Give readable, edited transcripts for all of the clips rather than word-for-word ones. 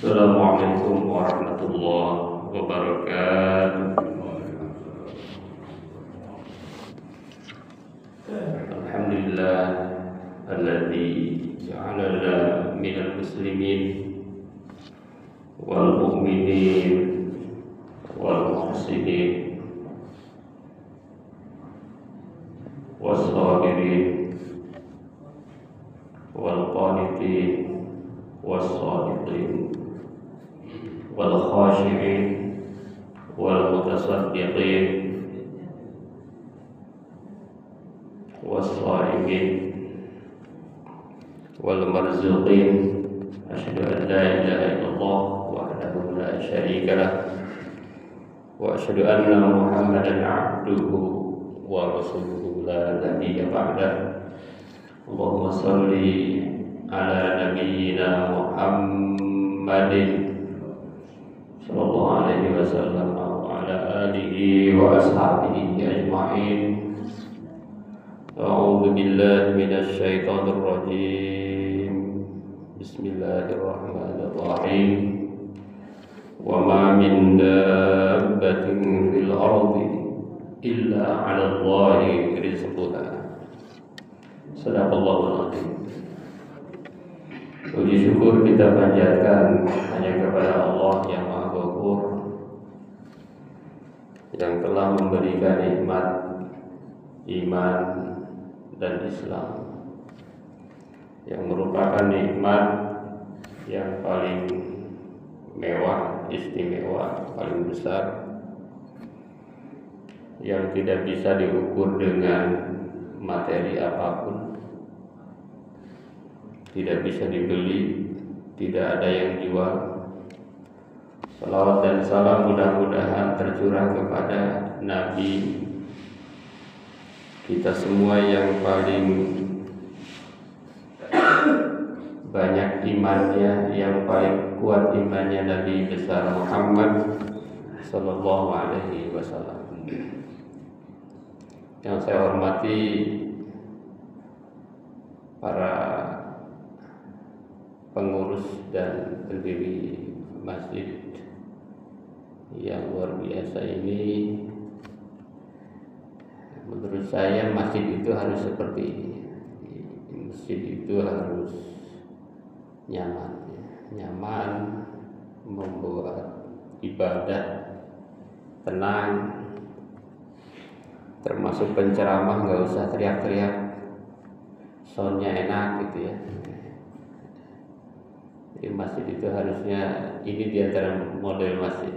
Assalamualaikum warahmatullahi wabarakatuh. Alhamdulillah alladzi ja'alana minal muslimin wal mu'minin wal muhsinin was sabirin wal qanitin was sadiqin wal khashi'in wal mutasaddiqin was shaimin wal marzuqin. Asyhadu an la ilaha illallah wahdahu la syarika lah wa asyhadu anna Muhammadan abduhu wa rasuluhu la nabiyya ba'dah. Allahumma shalli ala nabiyyina Muhammadin sallallahu alaihi wasallam wa ala alihi wa ashabihi ajma'in. A'udzu billahi minasy syaithanir rajim. Bismillahirrahmanirrahim. Wa ma min dabbatin fil ardi illa 'ala Allahi rizquha. Shadaqallahul azim. Puji syukur kita panjatkan hanya kepada Allah yang Maha Ghafur, yang telah memberikan nikmat iman dan Islam, yang merupakan nikmat yang paling mewah, istimewa, paling besar, yang tidak bisa diukur dengan materi apapun, tidak bisa dibeli, tidak ada yang jual. Salawat dan salam mudah-mudahan tercurah kepada Nabi kita semua yang paling banyak imannya, yang paling kuat imannya, Nabi besar Muhammad sallallahu alaihi wasallam. Yang saya hormati para pengurus dan pendiri masjid yang luar biasa ini. Menurut saya masjid itu harus seperti ini. Masjid itu harus nyaman, membuat ibadah tenang, termasuk penceramah nggak usah teriak-teriak, soundnya enak gitu ya. Di masjid itu harusnya ini diantara model masjid.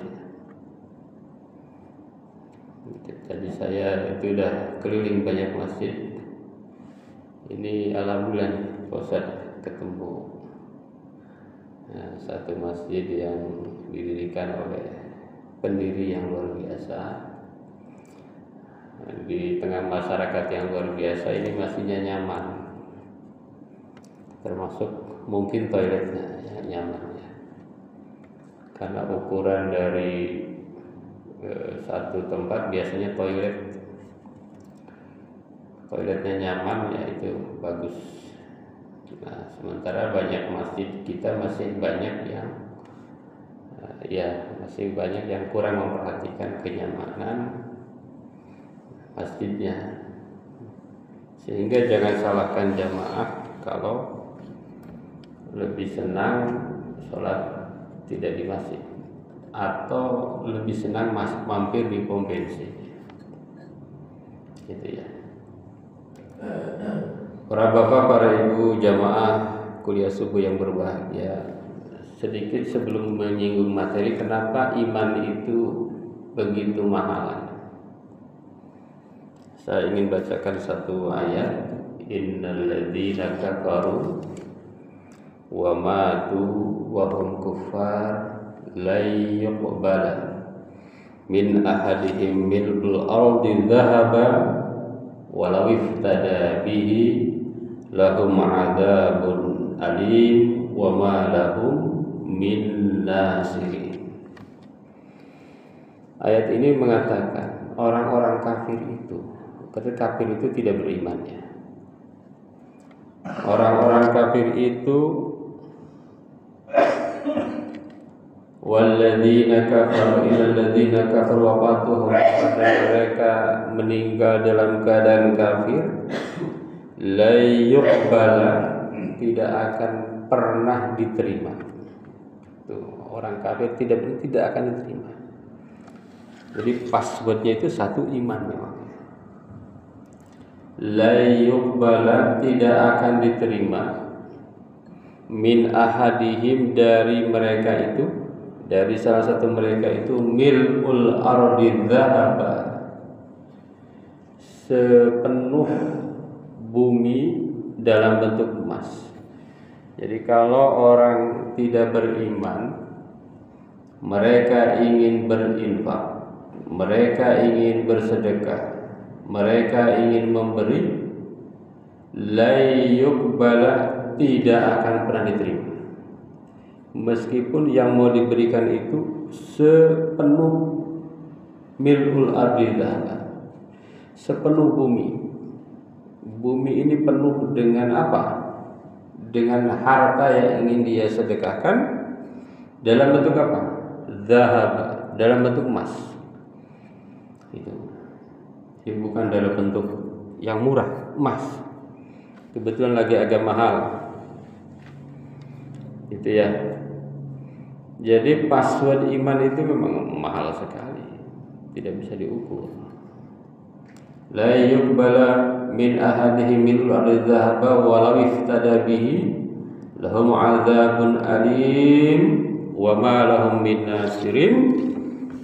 Jadi saya itu udah keliling banyak masjid. Ini alhamdulillah Pak Ustaz ketemu satu masjid yang didirikan oleh pendiri yang luar biasa. Di tengah masyarakat yang luar biasa ini masjidnya nyaman, termasuk mungkin toiletnya nyaman ya. Karena ukuran dari satu tempat biasanya toiletnya nyaman ya, itu bagus. Nah, sementara banyak masjid kita masih banyak yang masih banyak yang kurang memperhatikan kenyamanan masjidnya, sehingga jangan salahkan jamaah kalau lebih senang sholat tidak di masjid atau lebih senang mampir di pom bensin, gitu ya. Para bapak, para ibu jamaah kuliah subuh yang berbahagia, sedikit sebelum menyinggung materi, kenapa iman itu begitu mahal? Saya ingin bacakan satu ayat. Innalladzina kafaru wa matu wa hum kuffar la yuqbala min ahadihim mil'ul ardi dhahaba walau iftada bihi lahum adzabun alim wa ma lahum min nasirin. Ayat ini mengatakan orang-orang kafir itu, ketika kafir itu tidak beriman ya. Orang-orang kafir itu walladzina kafaru illal ladzina kafaru wafatuhum, pada mereka meninggal dalam keadaan kafir, la yuqbala, tidak akan pernah diterima. Tuh, orang kafir tidak akan diterima. Jadi passwordnya itu satu, iman memang. La yuqbala, tidak akan diterima, min ahadihim, dari mereka itu, dari salah satu mereka itu, mil'ul ardi dzahaba, sepenuh bumi dalam bentuk emas. Jadi kalau orang tidak beriman, mereka ingin berinfak, mereka ingin bersedekah, mereka ingin memberi, la yuqbala, tidak akan pernah diterima. Meskipun yang mau diberikan itu sepenuh mil'ul ardi dzahaba, sepenuh bumi. Bumi ini penuh dengan apa? Dengan harta yang ingin dia sedekahkan dalam bentuk apa? Dzahaba, dalam bentuk emas. Itu. Jadi bukan dalam bentuk yang murah, emas. Kebetulan lagi agak mahal. Itu ya. Jadi password iman itu memang mahal sekali, tidak bisa diukur. La yuqbala min ahadihim mil'ul ardi dzahaba walau iftada bihi lahum 'adzabun alim wa ma lahum min nasirin.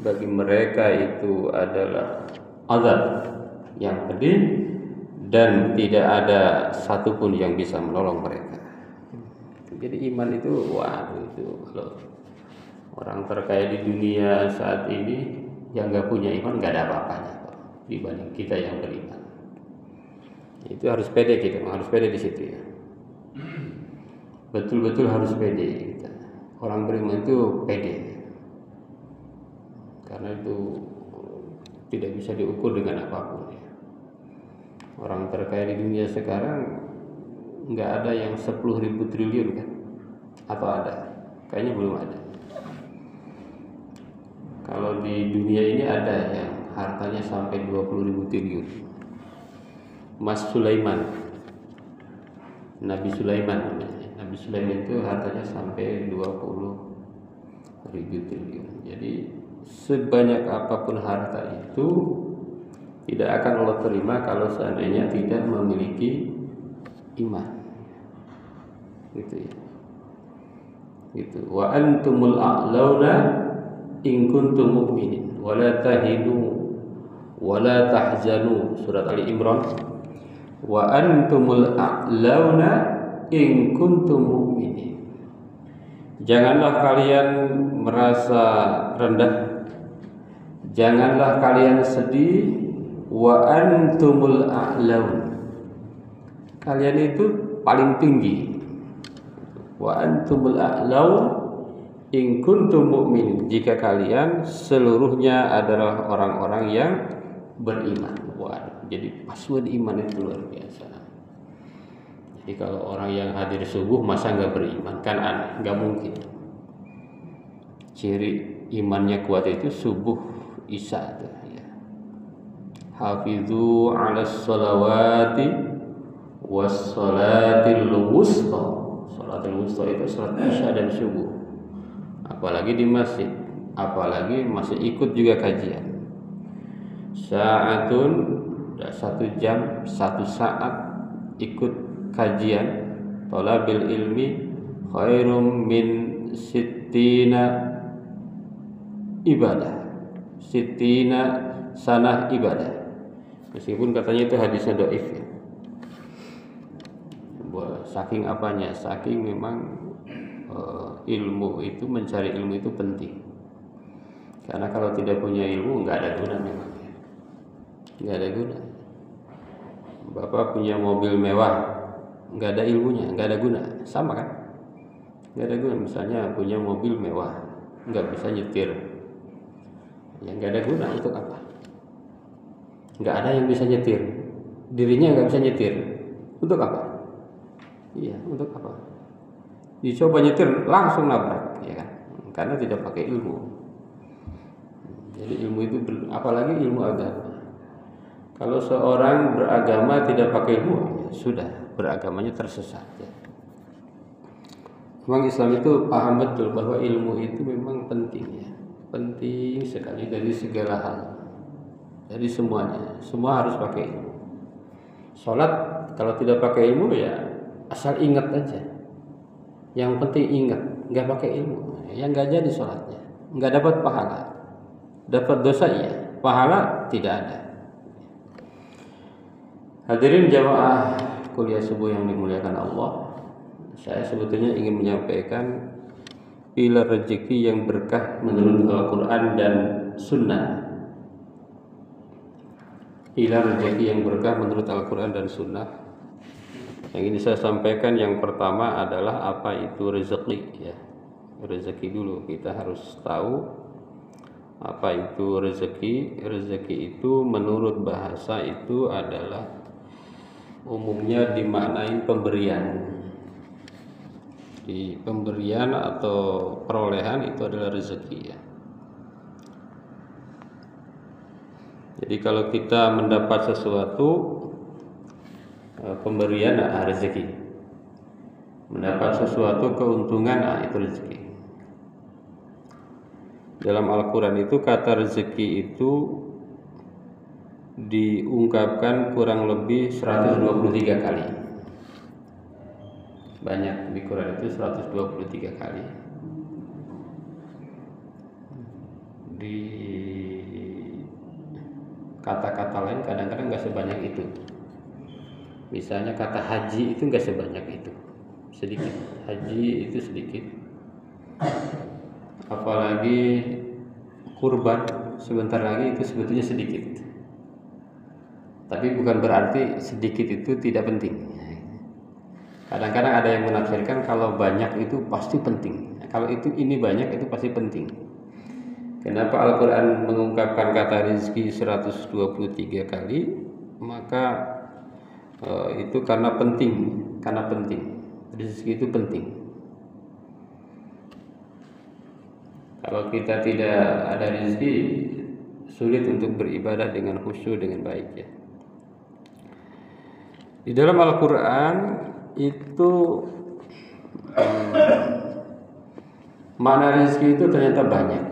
Bagi mereka itu adalah azab yang pedih dan tidak ada satupun yang bisa menolong mereka. Jadi iman itu, waduh, itu kalau orang terkaya di dunia saat ini yang nggak punya iman nggak ada apa-apanya kok dibanding kita yang beriman. Itu harus pede, kita harus pede di situ ya. Betul-betul harus pede kita. Orang beriman itu pede, karena itu tidak bisa diukur dengan apapun ya. Orang terkaya di dunia sekarang nggak ada yang 10.000 triliun kan? Atau ada? Kayaknya belum ada. Kalau di dunia ini ada yang hartanya sampai 20.000 triliun. Mas Sulaiman, Nabi Sulaiman namanya. Nabi Sulaiman itu hartanya sampai 20.000 triliun. Jadi sebanyak apapun harta itu tidak akan Allah terima kalau seandainya tidak memiliki iman. Gitu ya. Gitu. Wa antumul a'launa in kuntum mu'minin wa la tahinu wa la tahzanu, surat Ali Imran. Wa antumul a'launa in kuntum mu'minin. Janganlah kalian merasa rendah, janganlah kalian sedih. Wa antumul a'laun, kalian itu paling tinggi. Wa antumul a'laun in kuntum mu'minin, jika kalian seluruhnya adalah orang-orang yang beriman. Wah, jadi password iman itu luar biasa. Jadi kalau orang yang hadir subuh masa nggak beriman, kan aneh, nggak mungkin. Ciri imannya kuat itu subuh isya tuh ya. Hafizu 'alas sholawati was sholatil wusta. Sholatil wusta itu salat isya dan subuh. Apalagi di masjid, apalagi masih ikut juga kajian. Sa'atun, 1 jam, 1 saat ikut kajian. Talabil ilmi khairum min sittina ibadah, sittina sanah ibadah. Meskipun katanya itu hadisnya dhaif ya. Saking apanya? Saking memang ilmu itu, mencari ilmu itu penting. Karena kalau tidak punya ilmu nggak ada guna memang ya. Nggak ada guna. Bapak punya mobil mewah, nggak ada ilmunya, nggak ada guna. Sama kan? Nggak ada guna. Misalnya punya mobil mewah, nggak bisa nyetir, ya nggak ada guna. Untuk apa? Nggak ada yang bisa nyetir, dirinya nggak bisa nyetir. Untuk apa? Iya, untuk apa? Dicoba nyetir langsung nabrak, ya kan? karena tidak pakai ilmu. Jadi ilmu itu apalagi ilmu agama. Kalau seorang beragama tidak pakai ilmu, sudah beragamanya tersesat. Ya. Memang Islam itu paham betul bahwa ilmu itu memang penting, ya. Penting sekali dari segala hal, dari semuanya. Semua harus pakai ilmu. Sholat kalau tidak pakai ilmu ya asal ingat aja. Yang penting ingat, nggak pakai ilmu, ya nggak jadi sholatnya, nggak dapat pahala, dapat dosa iya, pahala tidak ada. Hadirin jamaah kuliah subuh yang dimuliakan Allah, saya sebetulnya ingin menyampaikan pilar rezeki yang berkah menurut Al-Quran dan Sunnah. Pilar rezeki yang berkah menurut Al-Quran dan Sunnah. Yang ini saya sampaikan yang pertama adalah apa itu rezeki, ya. Rezeki dulu kita harus tahu apa itu rezeki. Rezeki itu menurut bahasa itu adalah umumnya dimaknai pemberian. Di pemberian atau perolehan itu adalah rezeki, ya. Jadi kalau kita mendapat sesuatu pemberian, rezeki. Mendapat sesuatu keuntungan, itu rezeki. Dalam Al-Quran itu kata rezeki itu diungkapkan kurang lebih 123 kali. Banyak di Quran itu 123 kali. Di kata-kata lain kadang-kadang nggak sebanyak itu. Misalnya kata haji itu nggak sebanyak itu, sedikit. Haji itu sedikit. Apalagi kurban sebentar lagi itu sebetulnya sedikit. Tapi bukan berarti sedikit itu tidak penting. Kadang-kadang ada yang menafsirkan kalau banyak itu pasti penting. Kalau ini banyak itu pasti penting. Kenapa Al-Quran mengungkapkan kata rezeki 123 kali? Maka itu karena penting. Karena penting. Rezeki itu penting. Kalau kita tidak ada rezeki, sulit untuk beribadah dengan khusyuk, dengan baik, ya. Di dalam Al-Quran itu makna rezeki itu ternyata banyak.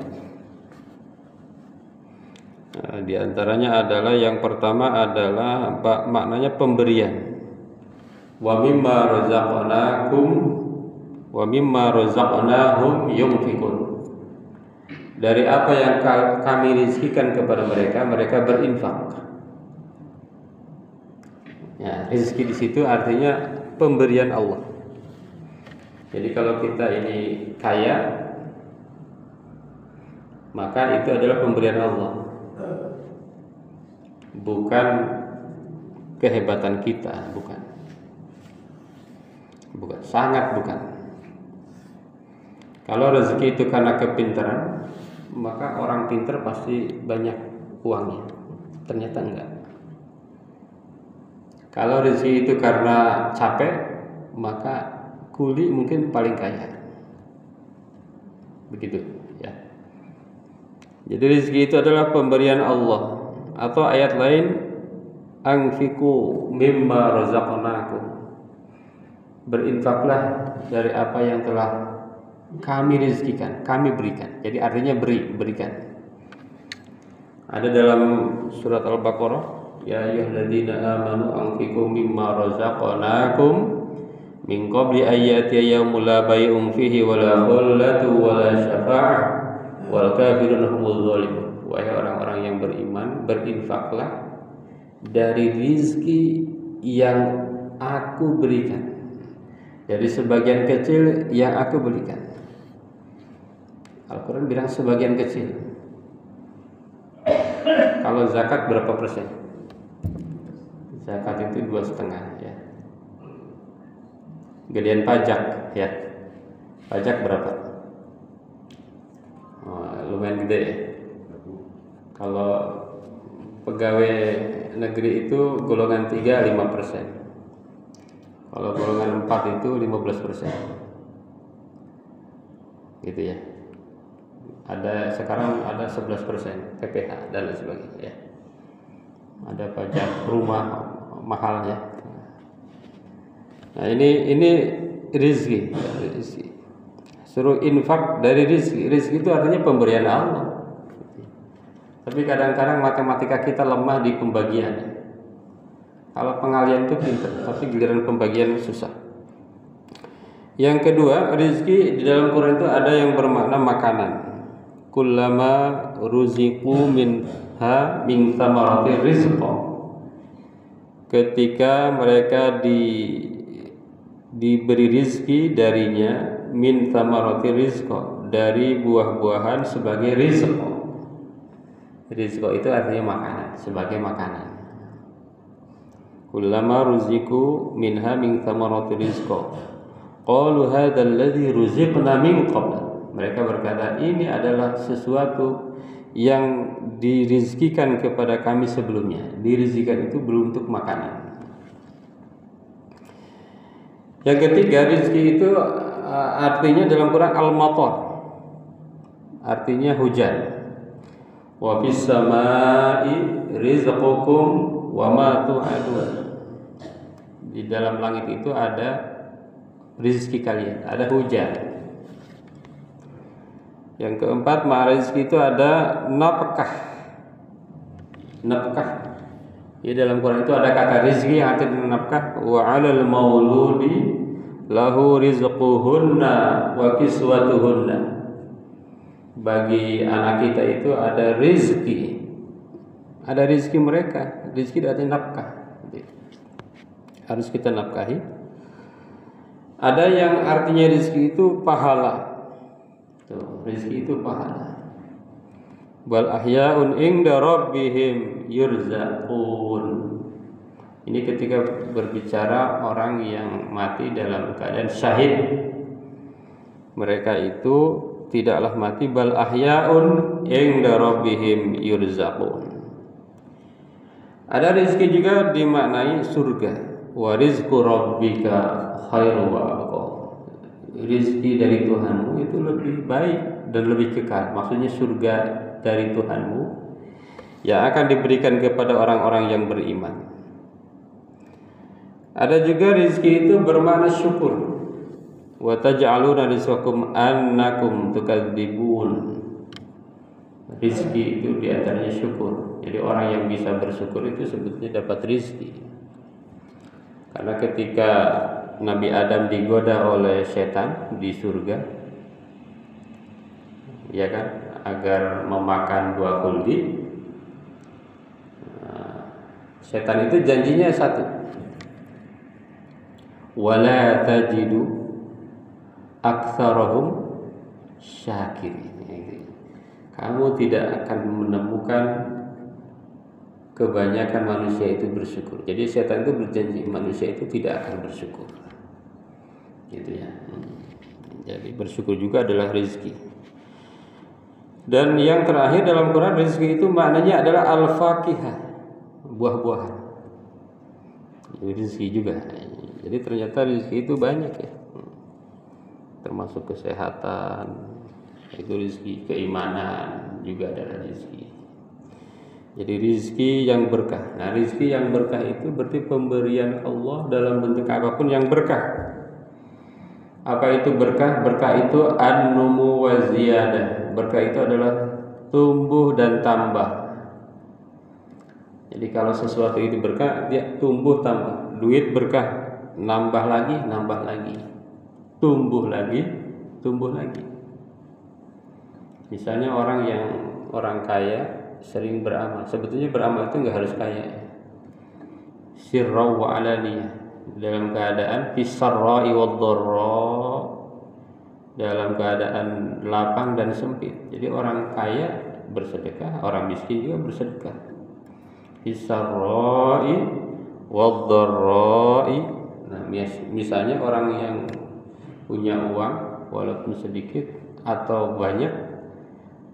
Di antaranya adalah yang pertama adalah maknanya pemberian. Wa mimma razaqnahum yunfiqun. Dari apa yang kami rizkikan kepada mereka, mereka berinfak. Ya, rezeki di situ artinya pemberian Allah. Jadi kalau kita ini kaya, maka itu adalah pemberian Allah. Bukan kehebatan kita, bukan. Sangat bukan. Kalau rezeki itu karena kepintaran, maka orang pintar pasti banyak uangnya. Ternyata enggak. Kalau rezeki itu karena capek, maka kuli mungkin paling kaya. Begitu, ya. Jadi rezeki itu adalah pemberian Allah. Atau ayat lain, anfiqu mimma razaqnakum. Berinfaklah dari apa yang telah kami rezekikan, kami berikan. Jadi artinya berikan. Ada dalam surat Al-Baqarah, ya ayyuhalladzina amanu anfiqu mimma razaqnakum min qabli ayyati yaumul la bay'un fihi wala khullatu wala syafa'ah wal kafirun humuz zalimun. Wahai orang-orang yang beriman, berinfaklah dari rizki yang aku berikan, dari sebagian kecil yang aku berikan. Al-Quran bilang sebagian kecil. Kalau zakat berapa persen? Zakat itu 2,5, ya. Gedean pajak, ya. Pajak berapa? Lumayan gede, ya. Kalau pegawai negeri itu golongan 3 5%. Kalau golongan 4 itu 15%. Gitu, ya. Ada sekarang ada 11% PPh dan lain sebagainya ya. Ada pajak rumah mahalnya. Nah, ini rizki. Suruh infak dari rizki. Rizki itu artinya pemberian Allah. Tapi kadang-kadang matematika kita lemah di pembagian. Kalau pengalian itu pintar, tapi giliran pembagian susah. Yang kedua, rizki di dalam Quran itu ada yang bermakna makanan. Kullama ruziqu minha min thamarati rizqa. Ketika mereka diberi rizki darinya min thamarati rizqa, dari buah-buahan sebagai rizqa. Rizqa itu artinya makanan, sebagai makanan. Kullama ruziqu minha min thamarati rizqa. Qalu hadzal ladzi ruziqna min qabl. Mereka berkata, ini adalah sesuatu yang dirizkikan kepada kami sebelumnya. Dirizkikan itu belum untuk makanan. Yang ketiga, rizki itu artinya dalam Quran al-matar, artinya hujan. Wa fis samai rizqukum wa ma tu'adun. Di dalam langit itu ada rizki kalian, ada hujan. Yang keempat, makna rizki itu ada nafkah. Nafkah. Di dalam Quran itu ada kata rizki yang artinya nafkah. Wa 'alal mauludi lahu rizquhunna wa kiswatuhunna. Bagi anak kita itu ada rizki. Ada rizki mereka. Rizki artinya nafkah. Harus kita nafkahi. Ada yang artinya rizki itu pahala. Tuh, rizki itu pahala. Bal ahya'un inda rabbihim yurzaqun. Ini ketika berbicara orang yang mati dalam keadaan syahid. Mereka itu tidaklah mati, bal ahya'un inda rabbihim yurzaqun. Ada rizki juga dimaknai surga. Wa rizqu rabbika khairu wa abqa. Rizki dari Tuhanmu itu lebih baik dan lebih kekal. Maksudnya surga dari Tuhanmu yang akan diberikan kepada orang-orang yang beriman. Ada juga rizki itu bermakna syukur. Wa taj'aluna rizqakum annakum tukadzibun. Rizki itu diantaranya syukur. Jadi orang yang bisa bersyukur itu sebetulnya dapat rizki. Karena ketika Nabi Adam digoda oleh setan di surga, ya kan, agar memakan buah khuldi. Setan itu janjinya satu, wala tajidu aktsarahum syakirin. Kamu tidak akan menemukan kebanyakan manusia itu bersyukur. Jadi setan itu berjanji manusia itu tidak akan bersyukur. Gitu ya. Jadi bersyukur juga adalah rezeki. Dan yang terakhir dalam Quran, rezeki itu maknanya adalah al-fakihah, buah-buahan. Rezeki juga. Jadi ternyata rezeki itu banyak ya. Termasuk kesehatan, itu rezeki, keimanan juga adalah rezeki. Jadi rezeki yang berkah. Nah, rezeki yang berkah itu berarti pemberian Allah dalam bentuk apapun yang berkah. Apa itu berkah? Berkah itu an-numu wa ziyadah. Berkah itu adalah tumbuh dan tambah. Jadi kalau sesuatu itu berkah, dia tumbuh tambah. Duit berkah, nambah lagi, nambah lagi. Tumbuh lagi, tumbuh lagi. Misalnya orang kaya sering beramal. Sebetulnya beramal itu enggak harus kaya. Sirra wa alaniyah. Dalam keadaan fisarra'i wad-dharra, dalam keadaan lapang dan sempit. Jadi orang kaya bersedekah, orang miskin juga bersedekah. Fisarra'i wad-dharra'i. Nah, misalnya orang yang punya uang walaupun sedikit atau banyak,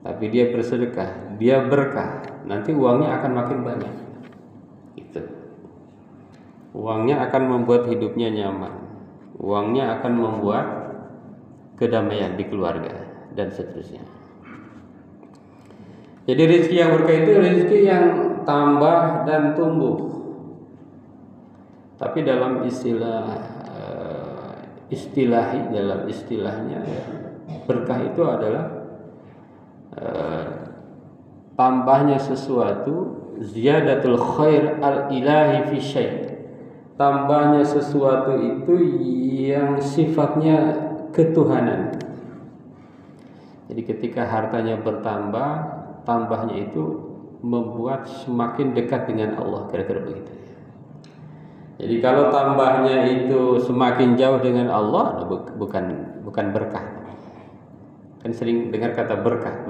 tapi dia bersedekah, dia berkah, nanti uangnya akan makin banyak. Itu. Uangnya akan membuat hidupnya nyaman. Uangnya akan membuat kedamaian di keluarga dan seterusnya. Jadi rezeki yang berkah itu rezeki yang tambah dan tumbuh. Tapi dalam dalam istilahnya berkah itu adalah tambahnya sesuatu, ziyadatul khair al ilahi fi syai'. Tambahnya sesuatu itu yang sifatnya ketuhanan. Jadi ketika hartanya bertambah, tambahnya itu membuat semakin dekat dengan Allah, kira-kira begitu. Jadi kalau tambahnya itu semakin jauh dengan Allah, bukan berkah. Kan sering dengar kata berkah.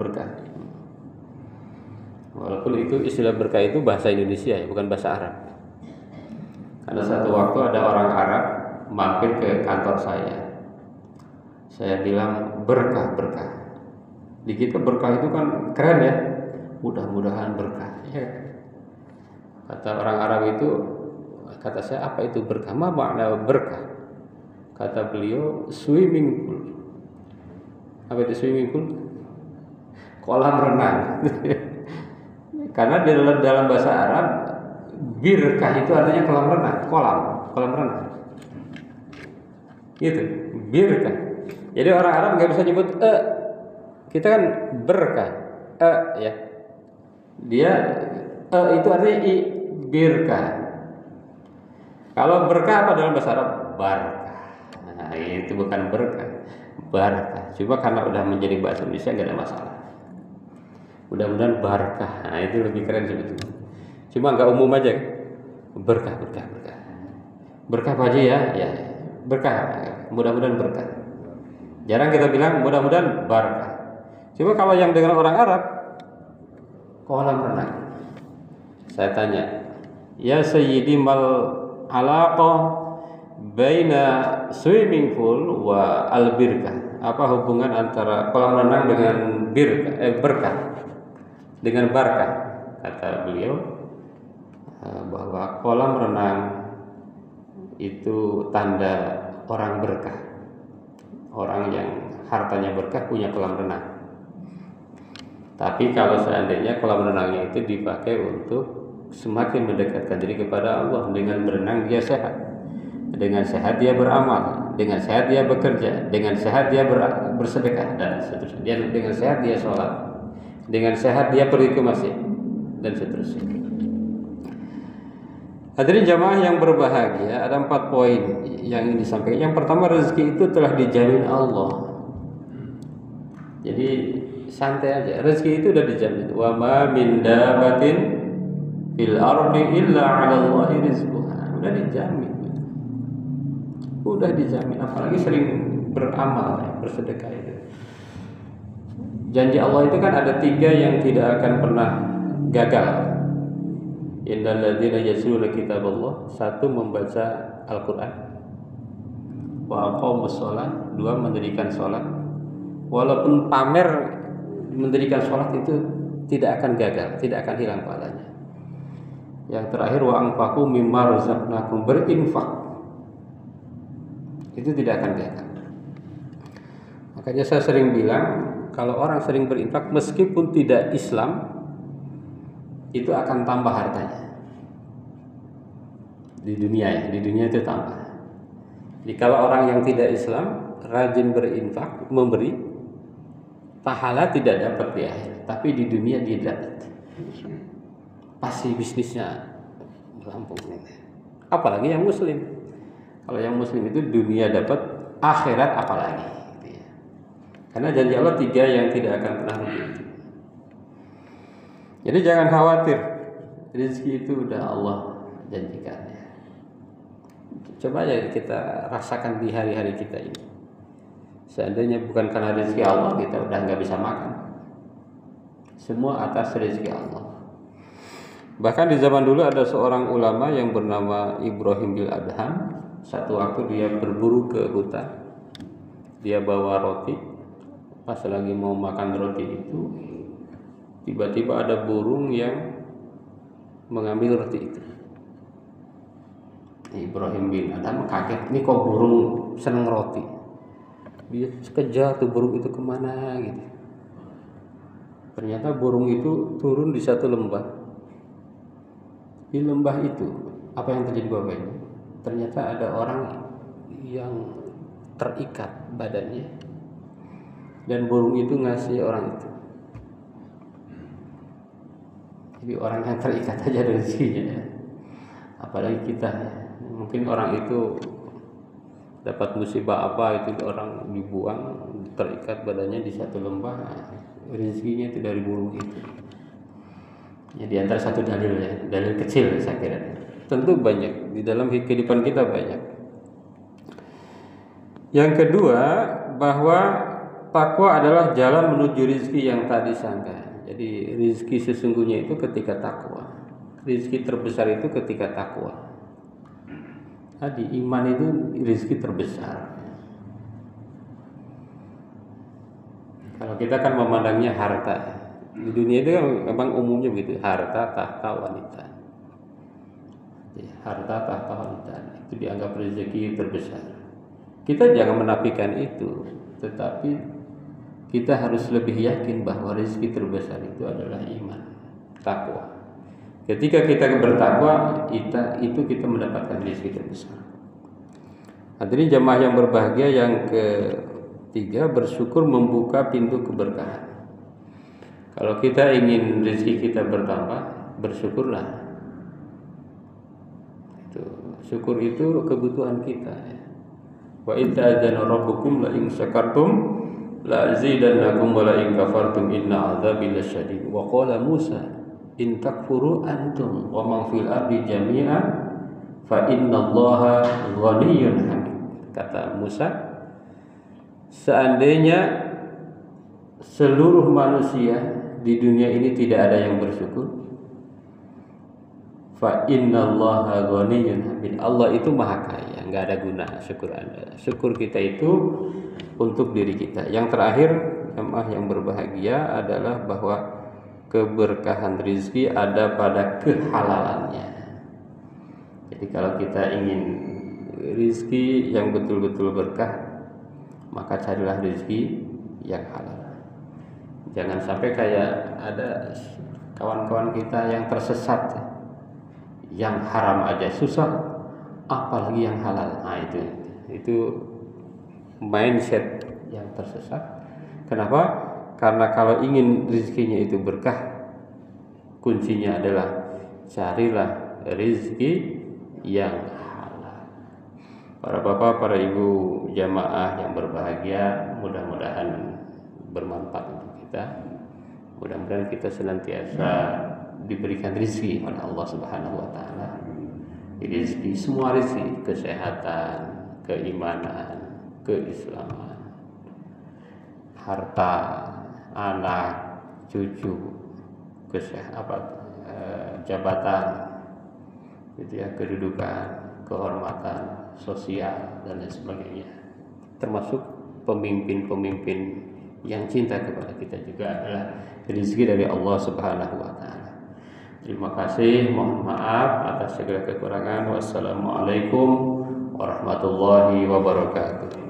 Walaupun itu istilah berkah itu bahasa Indonesia ya, bukan bahasa Arab. Karena satu waktu ada orang Arab mampir ke kantor saya. Saya bilang berkah. Di kita berkah itu kan keren ya. Mudah-mudahan berkah. Ya. Kata orang Arab itu, kata saya, apa itu berkah? Ma makna berkah? Kata beliau, swimming pool. Apa itu swimming pool? Kolam renang. Karena di dalam bahasa Arab, birkah itu artinya kolam renang, kolam renang. Gitu, birkah. Jadi orang Arab nggak bisa nyebut kita kan berkah, ya. Dia itu artinya birkah. Kalau berkah apa dalam bahasa Arab? Barakah. Nah, itu bukan berkah, barakah. Cuma karena udah menjadi bahasa Indonesia nggak ada masalah. Mudah-mudahan barakah. Nah, itu lebih keren sebetulnya. Cuma nggak umum aja. Berkah. Berkah apa aja ya? Ya, berkah. Mudah-mudahan berkah. Jarang kita bilang mudah-mudahan barakah. Cuma kalau yang dengan orang Arab, kolam renang. Saya tanya, ya Sayyidi mal alaqah baina swimming pool wa al birkah. Apa hubungan antara kolam renang dengan berkah? Dengan barakah? Kata beliau bahwa kolam renang itu tanda orang berkah. Orang yang hartanya berkah punya kolam renang. Tapi kalau seandainya kolam renangnya itu dipakai untuk semakin mendekatkan diri kepada Allah, dengan berenang dia sehat, dengan sehat dia beramal, dengan sehat dia bekerja, dengan sehat dia bersedekah dan seterusnya. Dengan sehat dia sholat, dengan sehat dia pergi ke masjid dan seterusnya. Hadirin jamaah yang berbahagia, ada 4 poin yang ingin disampaikan. Yang pertama, rezeki itu telah dijamin Allah. Jadi santai aja, rezeki itu udah dijamin. Wa ma min dabatin fil ardi illa 'ala Allahi rizquha. Udah dijamin. Apalagi sering beramal, bersedekah itu. Janji Allah itu kan ada 3 yang tidak akan pernah gagal. Innal ladzina yasluna kitaballah, 1 membaca Al-Qur'an, wa aqamus shalah, 2 mendirikan salat. Walaupun pamer mendirikan salat itu tidak akan gagal, tidak akan hilang pahalanya. Yang terakhir, wa anfaqu mimma razaqnakum, berinfak. Itu tidak akan gagal. Makanya saya sering bilang, kalau orang sering berinfak meskipun tidak Islam, itu akan tambah hartanya. Di dunia itu tambah. Jadi kalau orang yang tidak Islam rajin berinfak, memberi, pahala tidak dapat di akhir, tapi di dunia dia dapat. Pasti bisnisnya melampung. Apalagi yang muslim. Kalau yang muslim itu dunia dapat, akhirat apalagi. Karena janji Allah 3 yang tidak akan pernah rugi. Jadi jangan khawatir, rezeki itu udah Allah janjikannya. Coba aja kita rasakan di hari-hari kita ini. Seandainya bukan karena rezeki Allah, kita udah nggak bisa makan. Semua atas rezeki Allah. Bahkan di zaman dulu ada seorang ulama yang bernama Ibrahim bin Adham. Satu waktu dia berburu ke hutan, dia bawa roti. Pas lagi mau makan roti itu, tiba-tiba ada burung yang mengambil roti itu. Ibrahim bin Adham kaget, ini kok burung seneng roti. Dia kejar tuh burung itu kemana gitu. Ternyata burung itu turun di satu lembah. Di lembah itu, apa yang terjadi Bapak ini? Ternyata ada orang yang terikat badannya, dan burung itu ngasih orang itu. Jadi orang yang terikat aja rezekinya, apalagi kita. Mungkin orang itu dapat musibah apa, itu orang dibuang, terikat badannya di satu lembah, rezekinya itu dari burung itu. Ya, di antara satu dalil ya, dalil kecil saya kira. Tentu banyak di dalam kehidupan kita banyak. Yang kedua, bahwa takwa adalah jalan menuju rezeki yang tak disangka. Jadi rezeki sesungguhnya itu ketika takwa. Rezeki terbesar itu ketika takwa. Tadi iman itu rezeki terbesar. Kalau kita kan memandangnya harta. Di dunia itu kan memang umumnya begitu, harta, tahta, wanita. Ya, harta, tahta, wanita itu dianggap rezeki terbesar. Kita jangan menafikan itu, tetapi kita harus lebih yakin bahwa rezeki terbesar itu adalah iman, takwa. Ketika kita bertakwa, itu kita mendapatkan rezeki terbesar. Hadirin jamaah yang berbahagia, yang ketiga, bersyukur membuka pintu keberkahan. Kalau kita ingin rezeki kita bertambah, bersyukurlah. Syukur itu kebutuhan kita. Wa idza adzana rabbukum la in syakartum la azidannakum wa la in kafartum inna adzabi lasyadid. Wa qala Musa in takfuru antum wa man fil ardi jami'a fa innallaha ghaniyyun hamid. Kata Musa, seandainya seluruh manusia di dunia ini tidak ada yang bersyukur, fa innallaha ghaniyyun hamid. Allah itu maha kaya, enggak ada guna syukur Anda. Syukur kita itu untuk diri kita. Yang terakhir, jemaah yang berbahagia, adalah bahwa keberkahan rezeki ada pada kehalalannya. Jadi kalau kita ingin rezeki yang betul-betul berkah, maka carilah rezeki yang halal. Jangan sampai kayak ada kawan-kawan kita yang tersesat, yang haram aja susah, apalagi yang halal. Nah, itu mindset yang tersesat. Kenapa? Karena kalau ingin rezekinya itu berkah, kuncinya adalah carilah rezeki yang halal. Para bapak, para ibu jamaah yang berbahagia, mudah-mudahan bermanfaat untuk kita. Mudah-mudahan kita senantiasa diberikan rezeki oleh Allah Subhanahu wa taala. Rezeki, semua rezeki, kesehatan, keimanan, keislaman, harta, anak, cucu, jabatan, gitu ya, kedudukan, kehormatan sosial dan lain sebagainya. Termasuk pemimpin-pemimpin yang cinta kepada kita juga adalah rezeki dari Allah Subhanahu wa taala. Terima kasih, mohon maaf atas segala kekurangan. Wassalamualaikum warahmatullahi wabarakatuh.